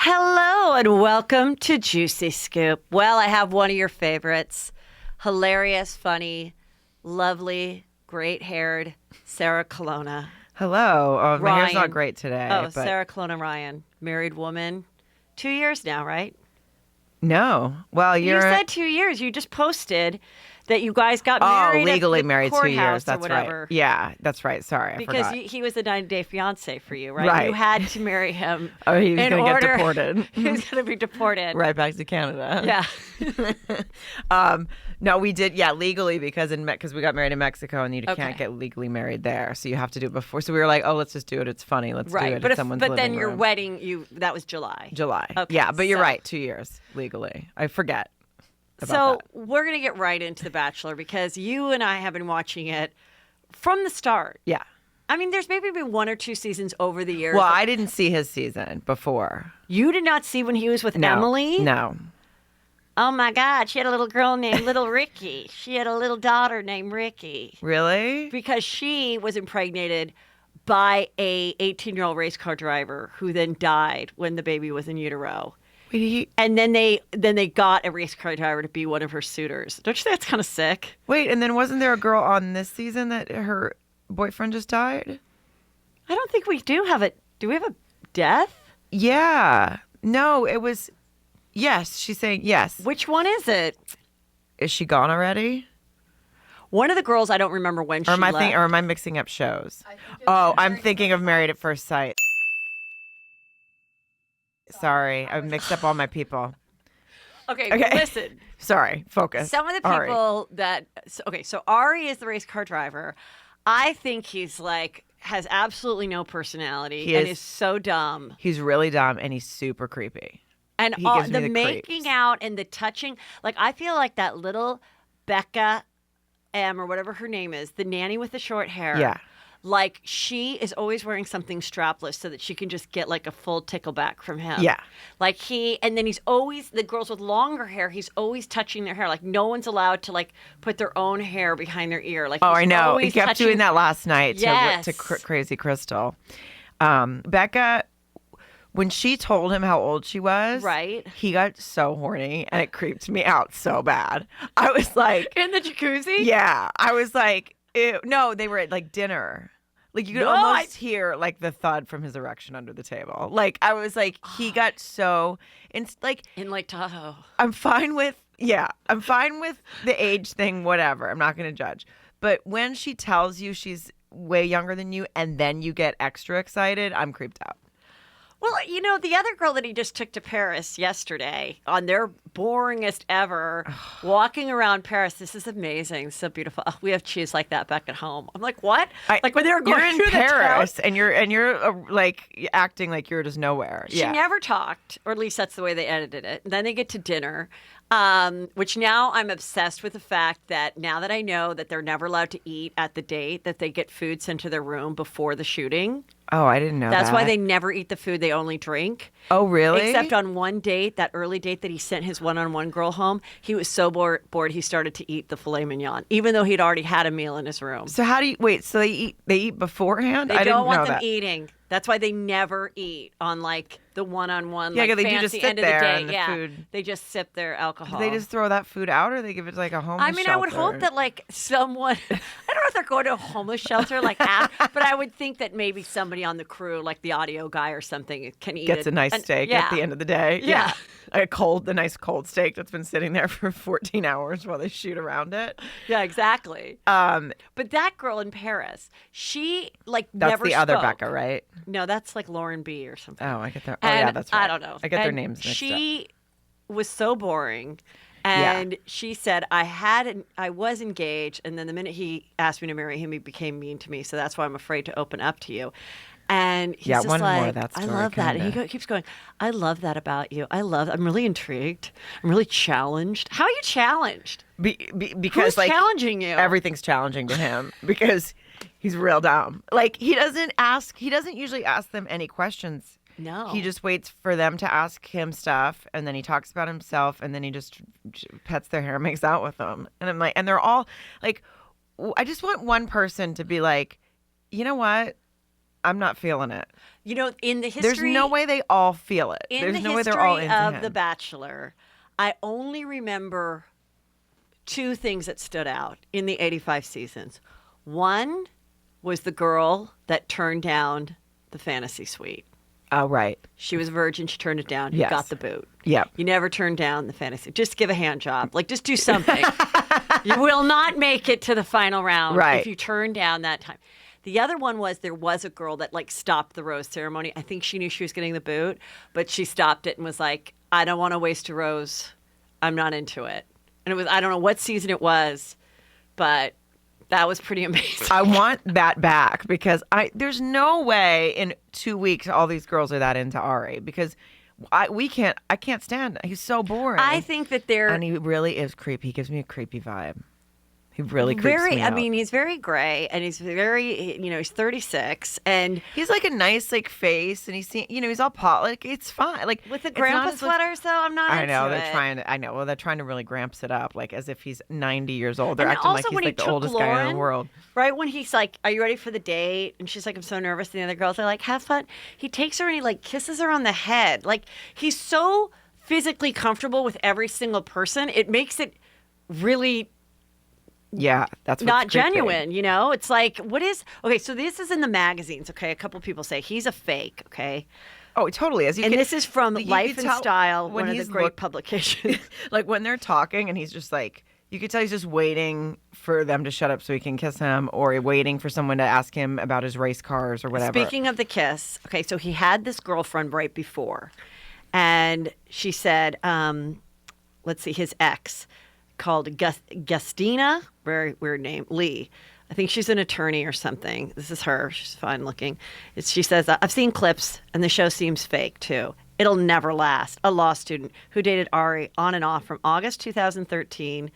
Hello and welcome to Juicy Scoop. Well, I have one of your favorites. Hilarious, funny, lovely, great-haired Sarah Colonna. Hello. Oh, my hair's Ryan. not great today. Oh, but Sarah Colonna Ryan. Married woman. 2 years now, right? No. Well, You you're said 2 years. You just posted that you guys got married legally at the married 2 courthouse years. or That's whatever. right. Yeah, that's right. Sorry, I Because forgot. he was the 90-day fiancé for you, right? Right. You had to marry him. Oh, he was in going to get order- deported. He was going to be deported. Right back to Canada. Yeah. No, we did. Yeah, legally because we got married in Mexico and you Okay. can't get legally married there, so you have to do it before. So we were like, oh, let's just do it. It's funny. Let's do Right. it. But at someone's then living your room. wedding, that was July. July. Okay, Yeah, but you're so- right. 2 years legally. I forget. So about that. we're going to get right into The Bachelor because you and I have been watching it from the start. Yeah. I mean, there's maybe been 1 or 2 seasons over the years. Well, I didn't see his season before. You did not see when he was with No. Emily? No. Oh, my God. She had a little girl named Little Ricky. She had a little daughter named Ricky Really? because she was impregnated by a 18-year-old race car driver who then died when the baby was in utero. And then they got a race car driver to be one of her suitors. Don't you think that's kind of sick? Wait, and then wasn't there a girl on this season that her boyfriend just died? I don't think we do have it. Do we have a death? Yeah. No, it was. Yes, she's saying yes. Which one is it? Is she gone already? One of the girls, I don't remember when she Or am I left. or am I mixing up shows? Oh, I'm thinking of Married at First Sight. Sorry, I mixed up all my people. Okay, Okay. listen. Sorry, focus. Some of the Ari. people so Ari is the race car driver. I think he's has absolutely no personality He and is- is so dumb. He's really dumb and he's super creepy. And He gives me the the making creeps. out and the touching, I feel like that little Becca M or whatever her name is, the nanny with the short hair. Yeah. She is always wearing something strapless so that she can just get a full tickle back from him. Yeah. And then he's always, the girls with longer hair, he's always touching their hair. No one's allowed to put their own hair behind their ear. Oh, I know. He always kept touching- doing that last night Yes. to Crazy Crystal. Becca, when she told him how old she was, Right. he got so horny and it creeped me out so bad. I was like, In the jacuzzi? yeah. I was like, ew. No, they were at dinner. You could No, almost hear the thud from his erection under the table. I was like, he got so, it's In Lake Tahoe. I'm fine with the age thing, whatever. I'm not going to judge. But when she tells you she's way younger than you and then you get extra excited, I'm creeped out. Well, the other girl that he just took to Paris yesterday on their boringest ever, walking around Paris. This is amazing. So beautiful. Oh, we have cheese like that back at home. I'm like, what? When they were going You're in through the Paris town, and you're acting like you're just nowhere. she Yeah. never talked, or at least that's the way they edited it. And then they get to dinner, which now I'm obsessed with the fact that now that I know that they're never allowed to eat at the date, that they get food sent to their room before the shooting. Oh, I didn't know That's that. why they never eat the food. They only drink. Oh, really? Except on one date, that early date that he sent his one-on-one girl home, he was so bored he started to eat the filet mignon, even though he'd already had a meal in his room. So how do you wait? So they eat beforehand? They I don't didn't want know them that. eating. That's why they never eat on the one-on-one, Yeah, 'cause they do fancy just sit end of the there day. and the Yeah, food- they just sip their alcohol. Do they just throw that food out, or they give it to a homeless I mean, I would hope shelter? that someone, I don't know if they're going to a homeless shelter but I would think that maybe somebody on the crew, the audio guy or something, can eat Gets a nice steak at the end of the day. Yeah. The nice cold steak that's been sitting there for 14 hours while they shoot around it. Yeah, exactly. But that girl in Paris, she That's never the other spoke. Becca, right? No, that's Lauren B or something. Oh, I get that. Oh, And yeah, that's right. I don't know. I get their And names mixed up. She was so boring. And she said, I was engaged, and then the minute he asked me to marry him, he became mean to me. So that's why I'm afraid to open up to you. And he's just one more like, of that I story, love that. And he kinda. keeps going, I love that about you. I'm really intrigued. I'm really challenged. How are you challenged? Because Who's challenging you? Everything's challenging to him because he's real dumb. He doesn't usually ask them any questions. No. He just waits for them to ask him stuff, and then he talks about himself, and then he just pets their hair and makes out with them. And I'm like, and they're all I just want one person to be like, you know what? I'm not feeling it. You know, in the history, There's no way they all feel it. There's no way they're all into of him. The Bachelor, I only remember 2 things that stood out in the 85 seasons. One was the girl that turned down the fantasy suite. Oh, right. She was a virgin. She turned it down. You Yes. got the boot. Yep. You never turned down the fantasy. Just give a hand job. Like, just do something. You will not make it to the final round Right. if you turn down that time. The other one was there was a girl that like stopped the rose ceremony. I think she knew she was getting the boot, but she stopped it and was like, I don't want to waste a rose. I'm not into it. And it was, I don't know what season it was, but that was pretty amazing. I want that back because there's no way in 2 weeks all these girls are that into Ari because I can't stand it. He's so boring. I think that and he really is creepy. He gives me a creepy vibe. He really creeps me out. I mean, he's very gray and he's very, he's 36 and He's like a nice like face, and he's all like it's fine. Like with the it's grandpa not as, like- sweaters though, I'm not I know into they're it. trying to. I know. Well, they're trying to really gramps it up, like as if he's 90 years old. They're And acting like also he's when he like the took oldest guy in the Lauren, world. Right when he's like, "Are you ready for the date?" and she's like, "I'm so nervous." And the other girls are like, "Have fun." He takes her and he like kisses her on the head. Like he's so physically comfortable with every single person. It makes it really Yeah, that's what's not creepy. genuine, It's like, okay, so this is in the magazines, okay? A couple people say he's a fake, okay? Oh, it totally is. And this is from you Life could and tell Style, when one of the he's great publications. Like when they're talking and he's just like, you could tell he's just waiting for them to shut up so he can kiss him, or waiting for someone to ask him about his race cars or whatever. Speaking of the kiss, okay, so he had this girlfriend right before, and she said, let's see, his ex called Gustina, very weird name, Lee. I think she's an attorney or something. This is her. She's fine looking. She says, I've seen clips, and the show seems fake, too. It'll never last. A law student who dated Ari on and off from August 2013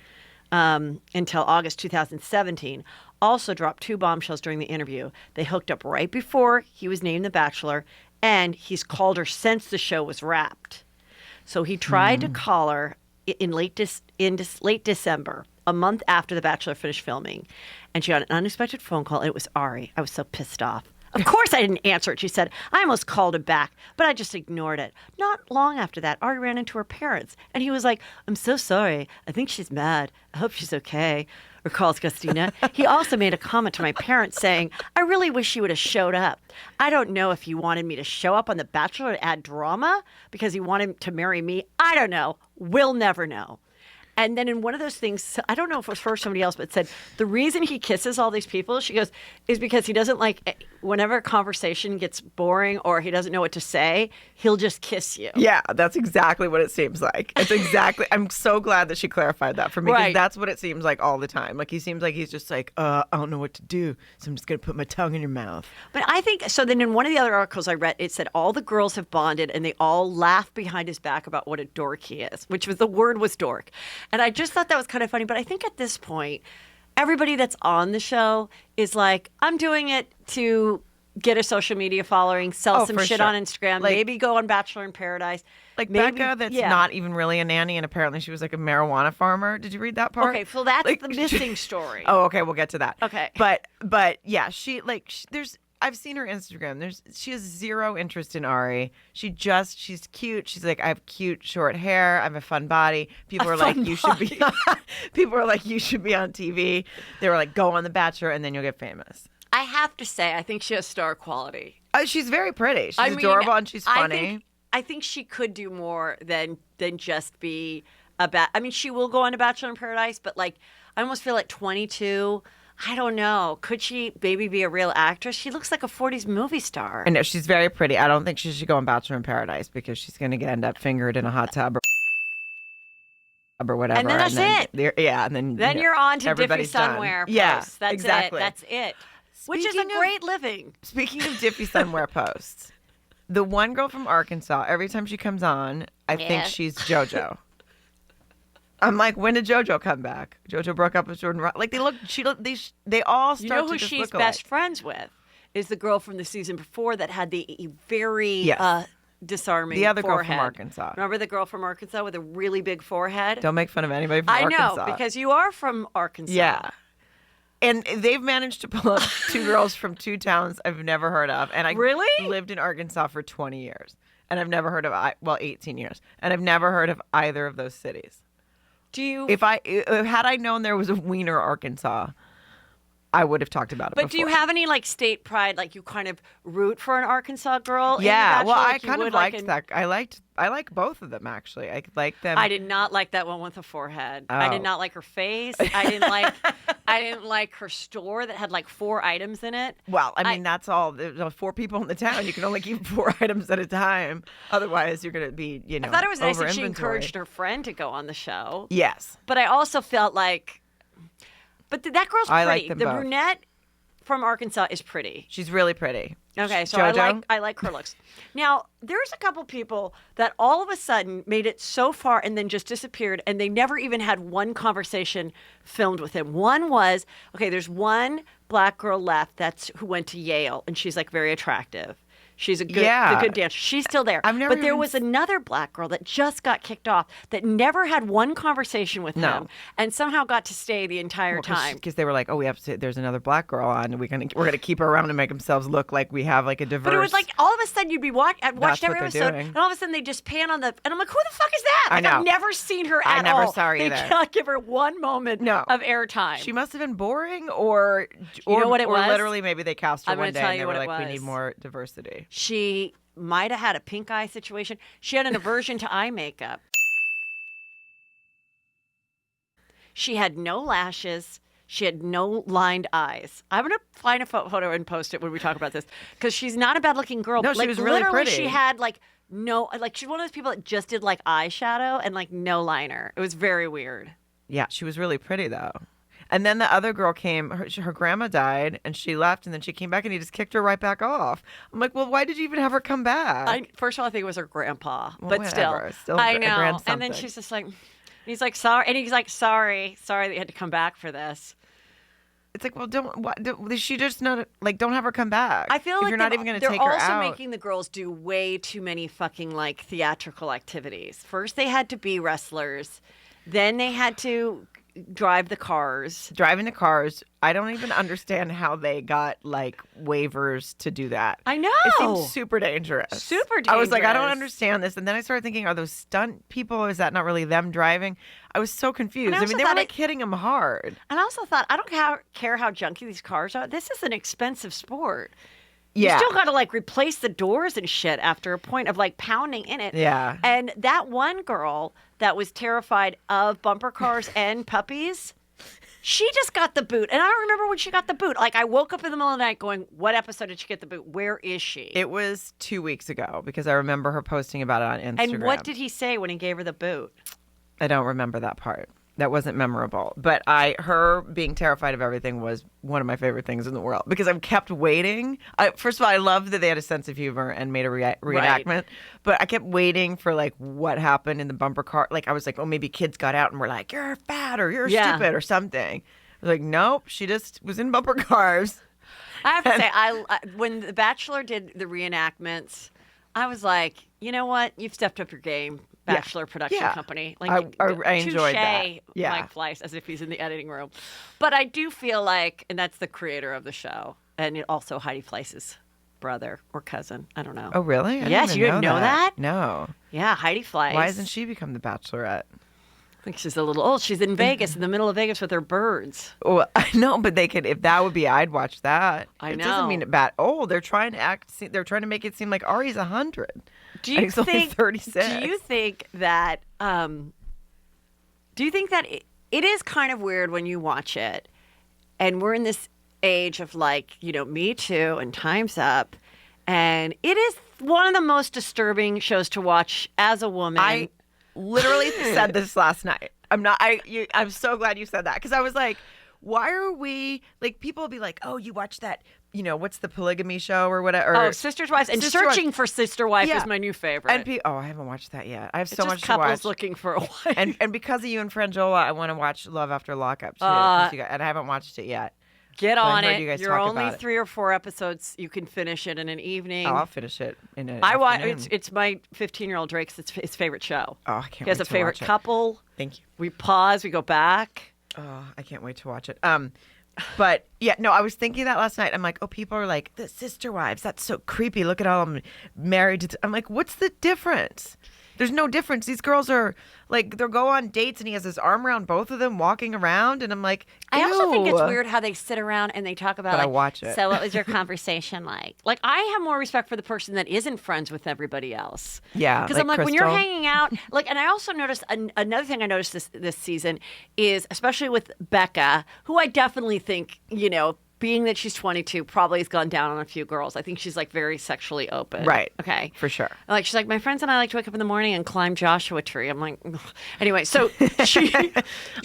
until August 2017 also dropped 2 bombshells during the interview. They hooked up right before he was named The Bachelor, and he's called her since the show was wrapped. So he tried to call her in late December, a month after The Bachelor finished filming, and she got an unexpected phone call, and it was Ari. I was so pissed off. Of course I didn't answer it, she said. I almost called him back, but I just ignored it. Not long after that, Ari ran into her parents, and he was like, I'm so sorry. I think she's mad. I hope she's okay, recalls Gustina. He also made a comment to my parents saying, I really wish you would have showed up. I don't know if he wanted me to show up on The Bachelor to add drama because he wanted to marry me. I don't know. We'll never know. And then in one of those things, I don't know if it was her or somebody else, but said the reason he kisses all these people, she goes, is because he doesn't like, whenever a conversation gets boring or he doesn't know what to say, he'll just kiss you. Yeah, that's exactly what it seems like. It's exactly. I'm so glad that she clarified that for me, because Right. that's what it seems like all the time. Like he seems like he's just like, I don't know what to do, so I'm just gonna put my tongue in your mouth. But I think, so then in one of the other articles I read, it said all the girls have bonded and they all laugh behind his back about what a dork he is, which was, the word was dork. And I just thought that was kind of funny. But I think at this point, everybody that's on the show is like, I'm doing it to get a social media following, sell some for shit sure. on Instagram, Like- maybe go on Bachelor in Paradise. Like maybe, Becca, that's yeah. not even really a nanny, and apparently she was like a marijuana farmer. Did you read that part? Okay, so that's Like- the missing story. Oh, okay, we'll get to that. Okay. But yeah, there's I've seen her Instagram. She has zero interest in Ari. She's cute. She's like, I have cute short hair. I have a fun body. People are like, you should be. People are like, you should be on TV. They were like, go on The Bachelor and then you'll get famous. I have to say, I think she has star quality. She's very pretty. She's I mean, adorable and she's funny. I think she could do more than just be I mean, she will go on to Bachelor in Paradise, but like, I almost feel like 22. I don't know. Could she maybe be a real actress? She looks like a 40s movie star. I know she's very pretty. I don't think she should go on Bachelor in Paradise because she's going to end up fingered in a hot tub or whatever. And then that's it. Yeah, and then You're on to Diffie everybody's done. Sunwear posts. Yeah, That's exactly. it. That's it. Which is a Speaking of- great living. Speaking of Diffie Sunwear posts, the one girl from Arkansas, every time she comes on, I think Yeah. she's JoJo. I'm like, when did JoJo come back? JoJo broke up with Jordan. Like they all start You know to who just she's look best alike. friends with? Is the girl from the season before that had the very Yes. disarming The other girl forehead. from Arkansas. Remember the girl from Arkansas with a really big forehead? Don't make fun of anybody from I Arkansas. know, because you are from Arkansas. Yeah. And they've managed to pull up two girls from two towns I've never heard of. And I lived in Arkansas for 20 years. And I've never heard of, 18 years. And I've never heard of either of those cities. Had I known there was a Wiener, Arkansas, I would have talked about it before. Do you have any like state pride? Like you kind of root for an Arkansas girl? Yeah, in the Bachelor? I kind of liked that. I like both of them actually. I like them. I did not like that one with the forehead. Oh. I did not like her face. I didn't like her store that had like 4 items in it. Well, I mean that's all. There's 4 people in the town. You can only keep 4 items at a time. Otherwise, you're going to be I thought it was nice that she over-inventory. encouraged her friend to go on the show. Yes, but I also felt like. But that girl's pretty. I like them the both. brunette from Arkansas is pretty. She's really pretty. Okay, so JoJo? I like her looks. Now, there's a couple people that all of a sudden made it so far and then just disappeared, and they never even had one conversation filmed with him. One was, there's one black girl left who went to Yale, and she's like very attractive. She's a good dancer. She's still there. But there was another black girl that just got kicked off that never had one conversation with him and somehow got to stay the entire time. Because they were like, we have to. There's another black girl on, and we're gonna keep her around and make themselves look like we have like a diverse. But it was like all of a sudden you'd be watched every episode, doing. and all of a sudden they just pan on and I'm like, who the fuck is that? I know. I've never seen her at all. I never saw her either. They cannot give her one moment of airtime. She must have been boring, or you know what it was? Or literally maybe they cast her one day and they were like, we need more diversity. She might have had a pink eye situation. She had an aversion to eye makeup. She had no lashes. She had no lined eyes. I'm going to find a photo and post it when we talk about this because she's not a bad-looking girl. No, she was really pretty. She had she's one of those people that just did like eyeshadow and like no liner. It was very weird. Yeah, she was really pretty though. And then the other girl came, her grandma died, and she left, and then she came back, and he just kicked her right back off. I'm like, well, why did you even have her come back? First of all, I think it was her grandpa, well, but still I know. And then she's just like, he's like, sorry. And he's like, sorry that you had to come back for this. It's like, well, she just not, like, don't have her come back. I feel like you're not even going to take her out. They're also making the girls do way too many fucking, like, theatrical activities. First, they had to be wrestlers. Then they had to driving the cars. I don't even understand how they got like waivers to do that. I know. It seems super dangerous. I was like, I don't understand this. And then I started thinking, are those stunt people? Is that not really them driving? I was so confused. I mean, they were like hitting them hard. And I also thought, I don't care how junky these cars are. This is an expensive sport. Yeah. You still got to like replace the doors and shit after a point of like pounding in it. Yeah. And that one girl that was terrified of bumper cars and puppies, she just got the boot. And I don't remember when she got the boot. Like I woke up in the middle of the night going, what episode did she get the boot? Where is she? It was 2 weeks ago because I remember her posting about it on Instagram. And what did he say when he gave her the boot? I don't remember that part. That wasn't memorable. But her being terrified of everything was one of my favorite things in the world because I've kept waiting. First of all, I love that they had a sense of humor and made a reenactment. Right. But I kept waiting for like what happened in the bumper car. Like I was like, oh, maybe kids got out and were like, you're fat or you're stupid or something. I was like, nope, she just was in bumper cars. I have to say, I when The Bachelor did the reenactments, I was like, you know what? You've stepped up your game. Bachelor production company. Like I enjoyed that. Yeah. Mike Fleiss, as if he's in the editing room. But I do feel like, and that's the creator of the show, and also Heidi Fleiss's brother or cousin. I don't know. Oh, really? Yes, you didn't know that? No. Yeah, Heidi Fleiss. Why hasn't she become the Bachelorette? I think she's a little old. She's in Vegas, in the middle of Vegas with her birds. Well, I know, but they could. If that would be, I'd watch that. I know. It doesn't mean bad. Oh, they're trying to make it seem like Ari's 100. Do you think? Only 36. Do you think that? It is kind of weird when you watch it, and we're in this age of like Me Too and Time's Up, and it is one of the most disturbing shows to watch as a woman. I literally said this last night. I'm so glad you said that because I was like, why are we like? People will be like, oh, you watch that. What's the polygamy show or whatever? Oh, Sisters Wives. And Searching for Sister Wife is my new favorite. And I haven't watched that yet. I have so much to watch. Couples watch. looking for a wife. And because of you and Frangiola, I want to watch Love After Lockup too. And I haven't watched it yet. Get on it. You're only 3 or 4 episodes. You can finish it in an evening. Oh, I'll finish it in an afternoon. It's my 15-year-old Drake's his favorite show. Oh, I can't wait to watch it. He has a favorite couple. Thank you. We pause. We go back. Oh, I can't wait to watch it. But yeah, no, I was thinking that last night. I'm like, oh, people are like, the sister wives. That's so creepy. Look at all of them married to. I'm like, what's the difference? There's no difference. These girls are like, they'll go on dates and he has his arm around both of them walking around. And I'm like, ew. I also think it's weird how they sit around and they talk about, But I like, watch it. so what was your conversation like? Like, I have more respect for the person that isn't friends with everybody else. Yeah. Because I'm like, when you're Crystal. hanging out, like, and I also noticed another thing I noticed this season is, especially with Becca, who I definitely think, being that she's 22, probably has gone down on a few girls. I think she's like very sexually open. Right. Okay. For sure. Like, she's like, my friends and I like to wake up in the morning and climb Joshua Tree. I'm like, ugh. Anyway, so she.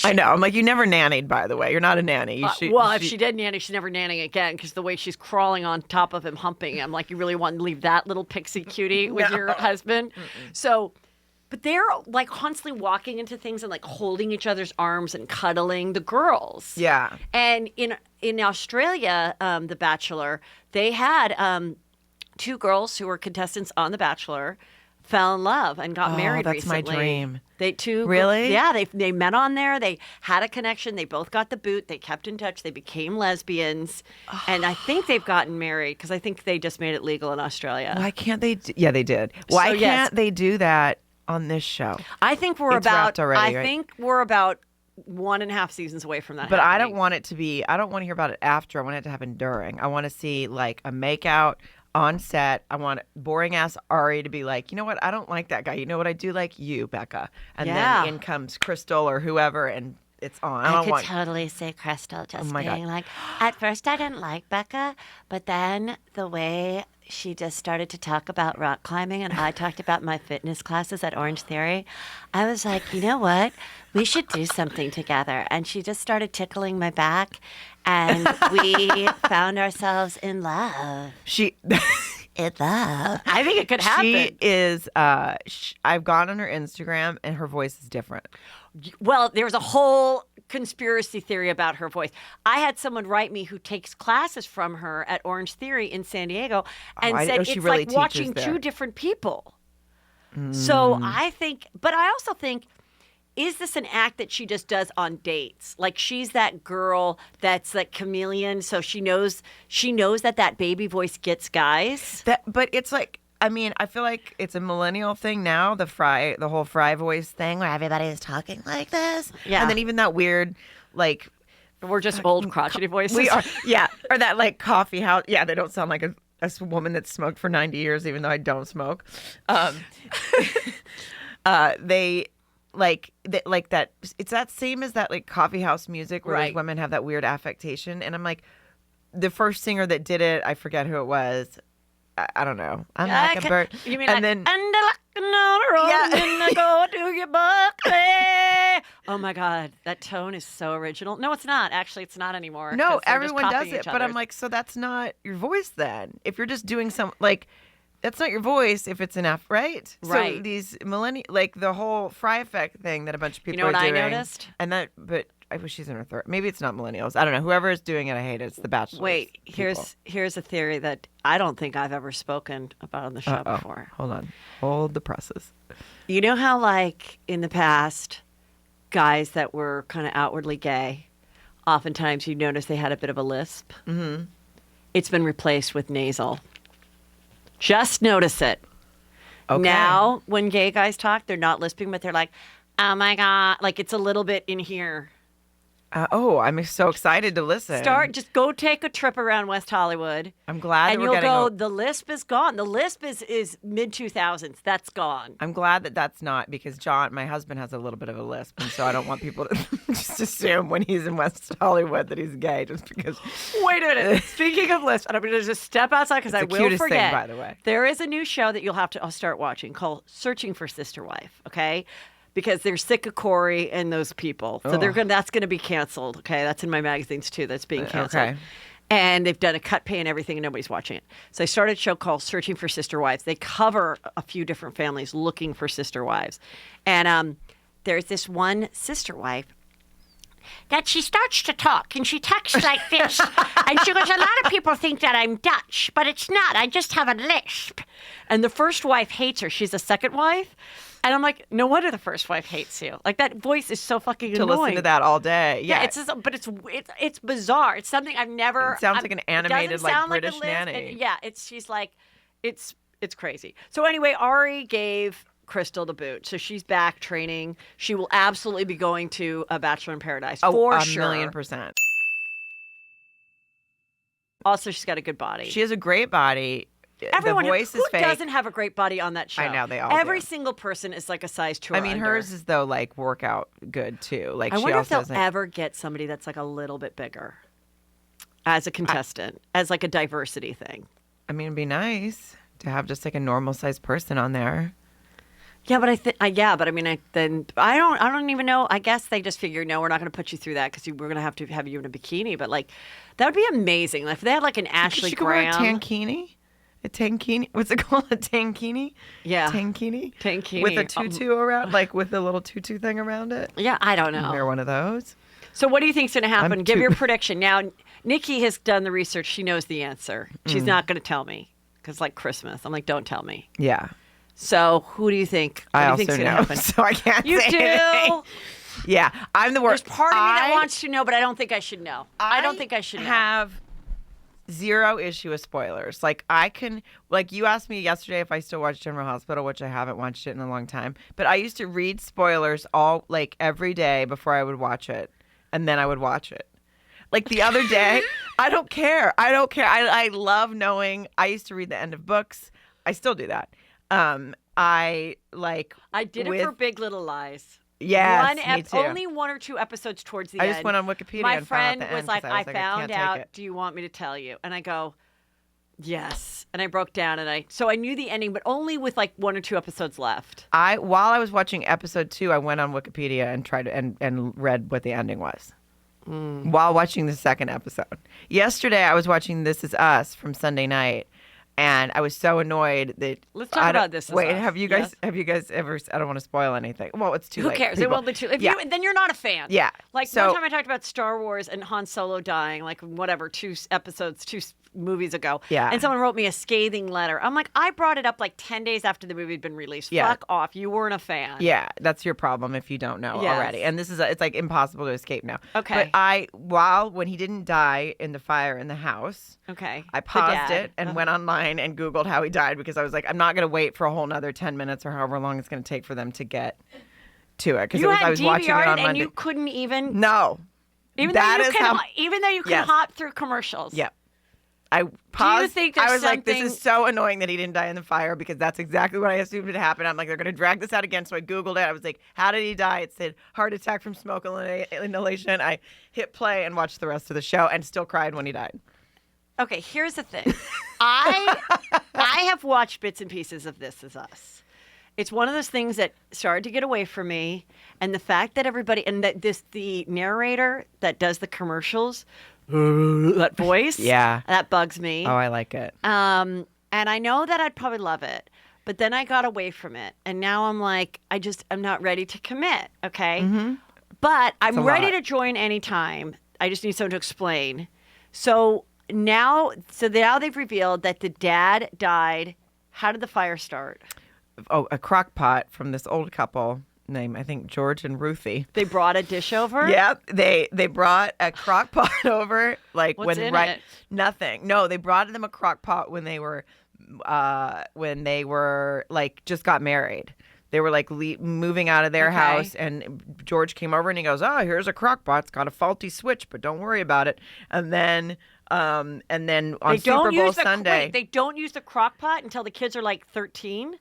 I know. I'm like, you never nannied, by the way. You're not a nanny. If she did nanny, she's never nannying again because the way she's crawling on top of him, humping him, like, you really want to leave that little pixie cutie with your husband. So. But they're like constantly walking into things and like holding each other's arms and cuddling, the girls. Yeah. And in Australia, The Bachelor, they had two girls who were contestants on The Bachelor fell in love and got married that's recently. my dream. They too. Really? Yeah, they met on there. They had a connection. They both got the boot. They kept in touch. They became lesbians. And I think they've gotten married because I think they just made it legal in Australia. Why can't they? Yeah, they did. Why So, yes. can't they do that on this show? I think we're It's wrapped already, I right? think we're about 1.5 seasons away from that. But I happening. don't want it to be, I don't want to hear about it after. I want it to happen during. I want to see like a makeout on set. I want boring ass Ari to be like, you know what? I don't like that guy. You know what I do like? You, Becca. And Yeah. then in comes Crystal or whoever and it's on. I don't could want. totally see Crystal just my God. being like, at first I didn't like Becca, but then the way she just started to talk about rock climbing and I talked about my fitness classes at Orange Theory, I was like, you know what? We should do something together. And she just started tickling my back and we found ourselves in love. She. In love. I think it could happen. She is. I've gone on her Instagram and her voice is different. Well, there's a whole conspiracy theory about her voice. I had someone write me who takes classes from her at Orange Theory in San Diego and I said know she it's really like teaches watching there. two different people. So I think, but I also think, is this an act that she just does on dates? Like she's that girl that's like chameleon, so she knows that baby voice gets guys. But it's like, I mean, I feel like it's a millennial thing now, the whole fry voice thing where everybody is talking like this. Yeah. And then even that weird, like, We're just old crotchety voices. we are, yeah. Or that like coffee house. Yeah, they don't sound like a woman that's smoked for 90 years, even though I don't smoke. They like that. It's that same as that like coffee house music where Right. those women have that weird affectation. And I'm like, the first singer that did it, I forget who it was. I don't know. I'm like a bird. You mean and like, then and on a road, Yeah. and I go to your Buckley. Oh my God, that tone is so original. No, it's not. Actually, it's not anymore. no, 'cause they're just everyone does copying it. each But I'm other's. like, so that's not your voice then. If you're just doing some like, that's not your voice if it's an F, right? Right. So these like the whole fry effect thing that a bunch of people know what are I doing. noticed? And that, but I wish she's in her third. Maybe it's not millennials. I don't know. Whoever is doing it, I hate it. It's the Bachelor. Wait, here's a theory that I don't think I've ever spoken about on the show before. Hold on. Hold the presses. You know how, like, in the past, guys that were kind of outwardly gay, oftentimes you notice they had a bit of a lisp? Mm-hmm. It's been replaced with nasal. Just notice it. Okay. Now, when gay guys talk, they're not lisping, but they're like, oh my God. Like, it's a little bit in here. I'm so excited to listen. Just go take a trip around West Hollywood. I'm glad And that you'll we're getting. go, the lisp is gone. The lisp is mid-2000s. That's gone. I'm glad that that's not because John, my husband, has a little bit of a lisp, and so I don't want people to just assume when he's in West Hollywood that he's gay just because. Wait a minute. Speaking of lisp, I'm going to just step outside because I the will cutest thing, forget. by the way. There is a new show that you'll have to start watching called Searching for Sister Wife, okay? Because they're sick of Corey and those people. So that's going to be canceled, okay? That's in my magazines too. That's being canceled. Okay. And they've done a cut pay and everything, and nobody's watching it. So I started a show called Searching for Sister Wives. They cover a few different families looking for sister wives. And there's this one sister wife that she starts to talk and she texts like this. And she goes, a lot of people think that I'm Dutch, but it's not. I just have a lisp. And the first wife hates her. She's the second wife. And I'm like, no wonder the first wife hates you. Like, that voice is so fucking annoying. To listen to that all day. Yeah. It's just, but it's bizarre. It's something I've never. It sounds like an animated, like, British nanny. And, yeah, she's like, it's crazy. So anyway, Ari gave Crystal the boot. So she's back training. She will absolutely be going to a Bachelor in Paradise for sure. 1,000,000%. Also, she's got a good body. She has a great body. Everyone the voice who is fake. doesn't have a great body on that show. I know, they all Every do. single person is like a size 2 or I mean, under. hers is, though, like, workout good, too. Like, I she wonder if also they'll ever get somebody that's like a little bit bigger as a contestant, as like a diversity thing. I mean, it'd be nice to have just like a normal sized person on there. Yeah, but I mean, I don't even know. I guess they just figure, no, we're not going to put you through that because we're going to have you in a bikini. But like, that would be amazing. Like, if they had like an Ashley She Graham. could wear a tankini. A tankini? What's it called? A tankini? Yeah. Tankini? Tankini. With a tutu around, like with a little tutu thing around it? Yeah, I don't know. Wear one of those. So what do you think's going to happen? I'm Give too- your prediction. Now, Nikki has done the research. She knows the answer. She's not going to tell me because like Christmas. I'm like, don't tell me. Yeah. So who do you think? What I do you also think's know, going to happen? so I can't You say do? anything. Yeah, I'm the worst. There's part of me that wants to know, but I don't think I should know. I don't think I should know. have zero issue with spoilers. Like, I can, like, you asked me yesterday if I still watch General Hospital, which I haven't watched it in a long time. But I used to read spoilers like every day before I would watch it, and then I would watch it. Like the other day, I don't care. I love knowing. I used to read the end of books. I still do that. I did it for Big Little Lies. Yes, me too. Only 1 or 2 episodes towards the end. I just went on Wikipedia My and found friend out the was end like, 'cause I can't found take out. it. Do you want me to tell you? And I go, yes. And I broke down so I knew the ending, but only with like 1 or 2 episodes left. While I was watching episode 2, I went on Wikipedia and tried to, and read what the ending was. While watching the second episode. Yesterday, I was watching This Is Us from Sunday night, and I was so annoyed that Let's talk about This Is Wait, Us. have you guys ever? I don't want to spoil anything. Well, it's too Who late. cares? People. It will be too. Then you're not a fan. Yeah. Like So- one time I talked about Star Wars and Han Solo dying, like whatever, 2 movies ago. Yeah. And someone wrote me a scathing letter. I'm like, I brought it up like 10 days after the movie had been released. Yeah. Fuck off. You weren't a fan. Yeah, that's your problem if you don't know Yes. already. And it's like impossible to escape now. Okay. But when he didn't die in the fire in the house, Okay. I The paused dad. it and went online and Googled how he died because I was like, I'm not going to wait for a whole nother 10 minutes or however long it's going to take for them to get to it. Because You I had was watching it DVR'd on and Monday. you couldn't even. No. Even That though you is can, how- even though you can Yes. hop through commercials. Yep. I paused. think I there's was like, this something- is so annoying that he didn't die in the fire because that's exactly what I assumed would happen. I'm like, they're going to drag this out again. So I Googled it. I was like, how did he die? It said heart attack from smoke inhalation. I hit play and watched the rest of the show and still cried when he died. Okay, here's the thing. I have watched bits and pieces of This Is Us. It's one of those things that started to get away from me, and the fact that everybody and that the narrator that does the commercials, that voice, that bugs me. Oh, I like it. And I know that I'd probably love it, but then I got away from it, and now I'm like, I'm not ready to commit. Okay, but I'm ready to join anytime. I just need someone to explain. So now they've revealed that the dad died. How did the fire start? Oh, a crock pot from this old couple named, I think, George and Ruthie. They brought a dish over? Yep. They brought a crock pot over. Like What's in it? Nothing. No, they brought them a crock pot when they were like just got married. They were like moving out of their house, and George came over and he goes, "Oh, here's a crock pot. It's got a faulty switch, but don't worry about it." And then on Super Bowl Sunday, they don't use the crock pot until the kids are like 13.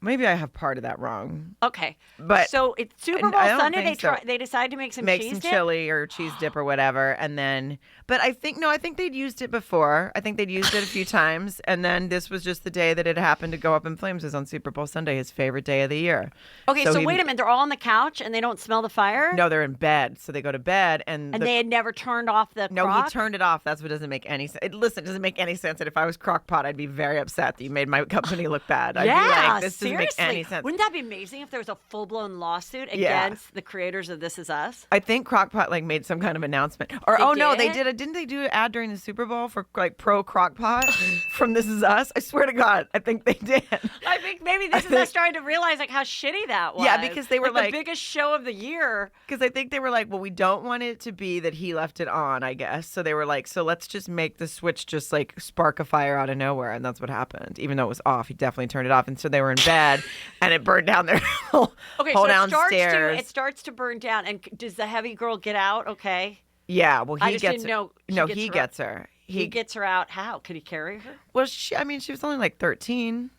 maybe I have part of that wrong. Okay, But so it's Super Bowl I don't Sunday. think so. They decided to make some Make cheese some dip? chili or cheese dip or whatever, and then. But I think they'd used it before. I think they'd used it a few times, and then this was just the day that it happened to go up in flames. It was on Super Bowl Sunday, his favorite day of the year. Okay, so wait a minute. They're all on the couch and they don't smell the fire? No, they're in bed, so they go to bed, and they had never turned off the No, crock? he turned it off. That's what doesn't make any sense. Listen, it doesn't make any sense. And if I was Crock-Pot, I'd be very upset that you made my company look bad. I'd be like, this doesn't didn't make Seriously, any sense. Wouldn't that be amazing if there was a full-blown lawsuit against the creators of This Is Us? I think Crock-Pot like made some kind of announcement. Or they did. Didn't they do an ad during the Super Bowl for like pro Crock-Pot from This Is Us? I swear to God, I think they did. I think maybe This Is Us starting to realize like how shitty that was. Yeah, because they were the biggest show of the year. Because I think they were like, well, we don't want it to be that he left it on, I guess. So they were like, so let's just make the switch just like spark a fire out of nowhere. And that's what happened. Even though it was off, he definitely turned it off. And so they were in bed and it burned down their whole downstairs. It starts to burn down. And does the heavy girl get out? Okay. Yeah, well, he I just gets didn't know he gets her. He gets her out. How? Could he carry her? Well, she was only like 13.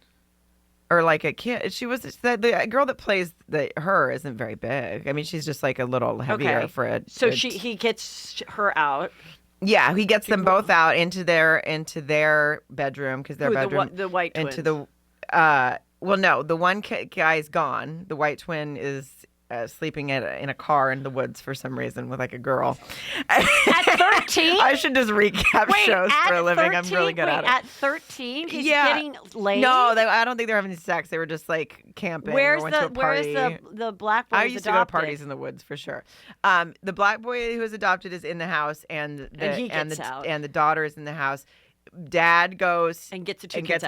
Or like a kid. She was the girl that plays her isn't very big. I mean, she's just like a little heavier for it. So he gets her out. Yeah, he gets them both out into their bedroom because their bedroom the white twins. into the well, no, the one guy is gone. The white twin is sleeping in a car in the woods for some reason with like a girl. At 13? I should just recap shows for a living. 13? I'm really good at it. At 13, he's getting laid? No, I don't think they're having sex. They were just like camping. Where's or went to a party. Where's the black boy? I used to go to parties in the woods for sure. The black boy who was adopted is in the house, and the daughter is in the house. Dad goes and gets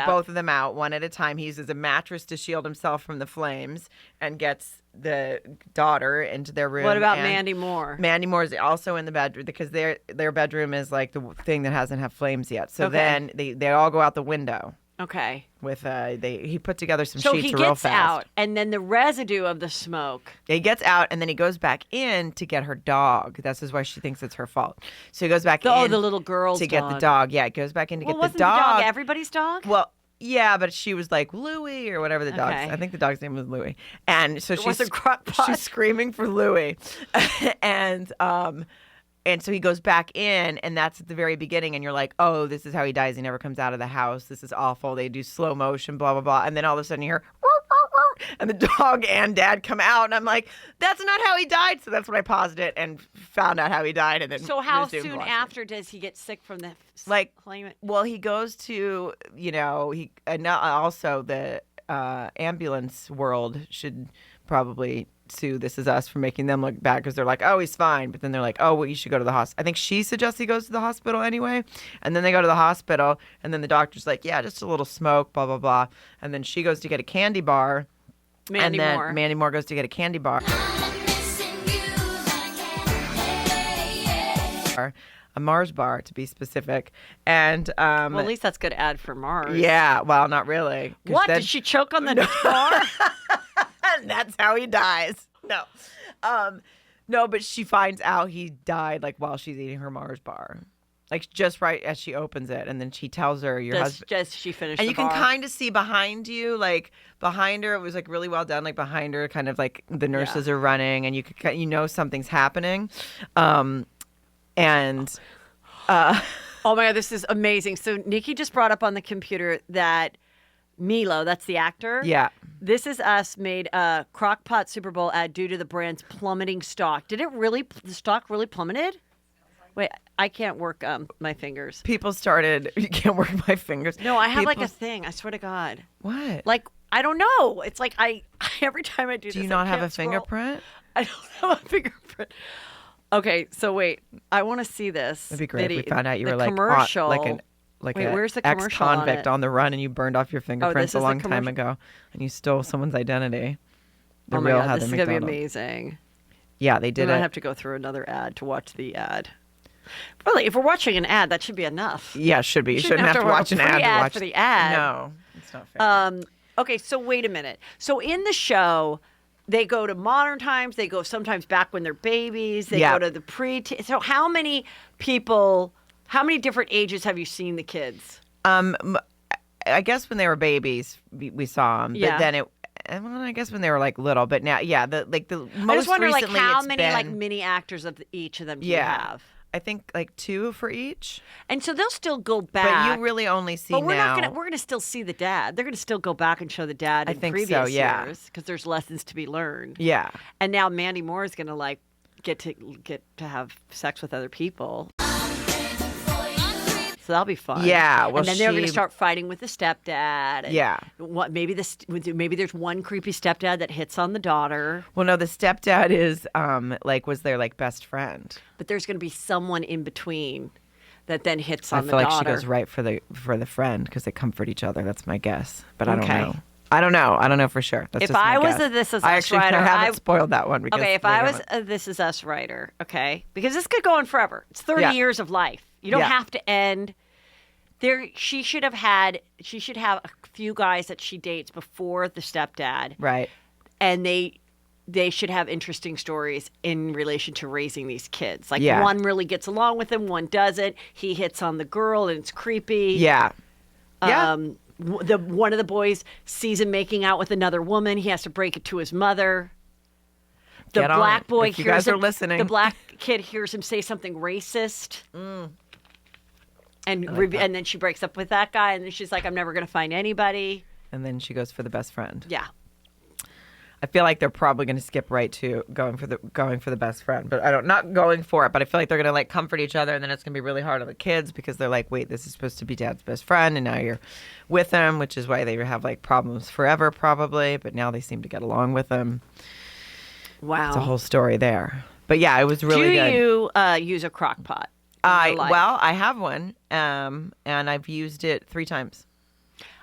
both of them out one at a time. He uses a mattress to shield himself from the flames and gets the daughter into their room. What about Mandy Moore? Mandy Moore is also in the bedroom because their bedroom is like the thing that hasn't had flames yet. So then they all go out the window. Okay. With he put together some sheets real fast. So he gets out, and then the residue of the smoke. He gets out, and then he goes back in to get her dog. That's why she thinks it's her fault. So he goes back in. Oh, the little girl's to get the dog. Yeah, he goes back in to get the wasn't dog. The dog everybody's dog? Well, yeah, but she was like Louie or whatever the dog's. I think the dog's name was Louie, and so she's screaming for Louie, And so he goes back in, and that's at the very beginning, and you're like, oh, this is how he dies. He never comes out of the house. This is awful. They do slow motion, blah, blah, blah. And then all of a sudden you hear, and the dog and dad come out, and I'm like, that's not how he died. So that's when I paused it and found out how he died. And then so how soon after does he get sick from the flame? Well, he goes to, also the ambulance world should probably sue This Is Us for making them look bad because they're like, oh, he's fine. But then they're like, oh, well, you should go to the hospital. I think she suggests he goes to the hospital anyway. And then they go to the hospital. And then the doctor's like, yeah, just a little smoke, blah, blah, blah. And then she goes to get a candy bar. Mandy Moore goes to get a candy bar. A Mars bar, to be specific. And well, at least that's good ad for Mars. Yeah, well, not really. What? Did she choke on the bar? And that's how he dies. No, but she finds out he died like while she's eating her Mars bar, like just right as she opens it, and then she tells her your husband. Just she finished. And the you bar. can kind of see behind you, like behind her, it was like really well done. Like behind her, kind of like the nurses are running, and you could something's happening, and. Oh my God, this is amazing. So Nikki just brought up on the computer that Milo, that's the actor. Yeah. This Is Us made a Crock-Pot Super Bowl ad due to the brand's plummeting stock. The stock really plummeted? Wait, I can't work my fingers. You can't work my fingers. No, I have like a thing. I swear to God. What? Like, I don't know. It's like every time I do this. Do you not have a fingerprint? I don't have a fingerprint. Okay, so wait. I want to see this. It'd be great if we found out you were commercial. Where's the ex-convict on the run, and you burned off your fingerprints a long time ago, and you stole someone's identity. The real Heather McDonald. This is gonna be amazing. Yeah, they did. I have to go through another ad to watch the ad. Really, if we're watching an ad, that should be enough. Yeah, it should be. You shouldn't have to watch an ad to watch for the ad. No, it's not fair. Okay, so wait a minute. So in the show, they go to modern times. They go sometimes back when they're babies. They go to the So how many different ages have you seen the kids? I guess when they were babies, we saw them. But then I guess when they were like little. But now, most recently, I just wonder, like, how many mini actors of each of them do you have? I think like 2 for each. And so they'll still go back. But you really only see we're gonna still see the dad. They're gonna still go back and show the dad in previous years because there's lessons to be learned. Yeah. And now Mandy Moore is gonna like get to have sex with other people. So that'll be fun. Yeah, well, and then they're going to start fighting with the stepdad. And Yeah. maybe there's one creepy stepdad that hits on the daughter. Well, no, the stepdad is was their best friend. But there's going to be someone in between that then hits on the I feel daughter. like she goes right for the friend because they comfort each other. That's my guess, but I don't know. I don't know for sure. That's if just my I was guess. a This Is I Us actually writer, haven't spoiled that one. Because okay, if I was a This Is Us writer, okay, because this could go on forever. It's 30 years of life. You don't have to end. She should have a few guys that she dates before the stepdad, right? And they should have interesting stories in relation to raising these kids. One really gets along with him, one doesn't. He hits on the girl, and it's creepy. Yeah. One of the boys sees him making out with another woman. He has to break it to his mother. The black boy hears him. You guys are listening. The black kid hears him say something racist. And then she breaks up with that guy, and then she's like, "I'm never going to find anybody." And then she goes for the best friend. Yeah. I feel like they're probably going to skip right to going for the best friend, but not going for it. But I feel like they're going to comfort each other, and then it's going to be really hard on the kids because they're like, wait, this is supposed to be dad's best friend, and now you're with him, which is why they have problems forever probably. But now they seem to get along with him. Wow, it's a whole story there. But yeah, it was really good. Do you use a crock pot? I have one, and I've used it 3 times.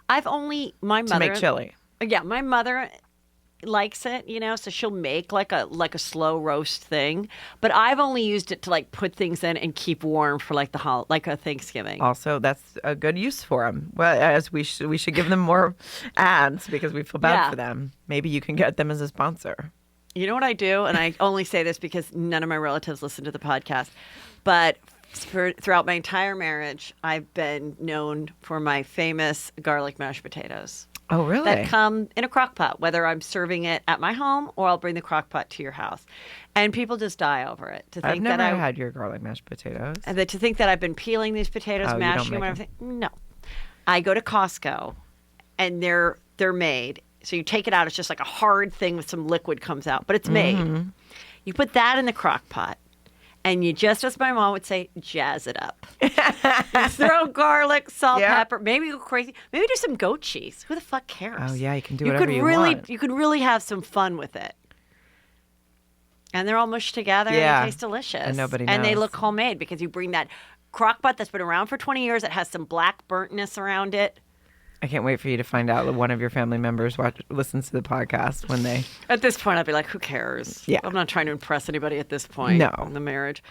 My mother to make chili. Yeah, my mother likes it, so she'll make like a slow roast thing. But I've only used it to put things in and keep warm for like a Thanksgiving. Also, that's a good use for them. Well, as we should give them more ads because we feel bad for them. Maybe you can get them as a sponsor. You know what I do, and I only say this because none of my relatives listen to the podcast, but throughout my entire marriage, I've been known for my famous garlic mashed potatoes. Oh, really? That come in a crock pot, whether I'm serving it at my home or I'll bring the crock pot to your house. And people just die over it. I've never had your garlic mashed potatoes. And to think that I've been peeling these potatoes, mashing them, and everything. No. I go to Costco, and they're made. So you take it out. It's just like a hard thing with some liquid comes out. But it's made. You put that in the crock pot. And you just, as my mom would say, jazz it up. You throw garlic, salt, pepper. Maybe go crazy. Maybe do some goat cheese. Who the fuck cares? Oh, yeah. You can do whatever you want. You could really have some fun with it. And they're all mushed together and they taste delicious. And nobody knows. And they look homemade because you bring that crock pot that's been around for 20 years that has some black burntness around it. I can't wait for you to find out that one of your family members listens to the podcast when they... At this point, I'd be like, who cares? Yeah. I'm not trying to impress anybody at this point in the marriage.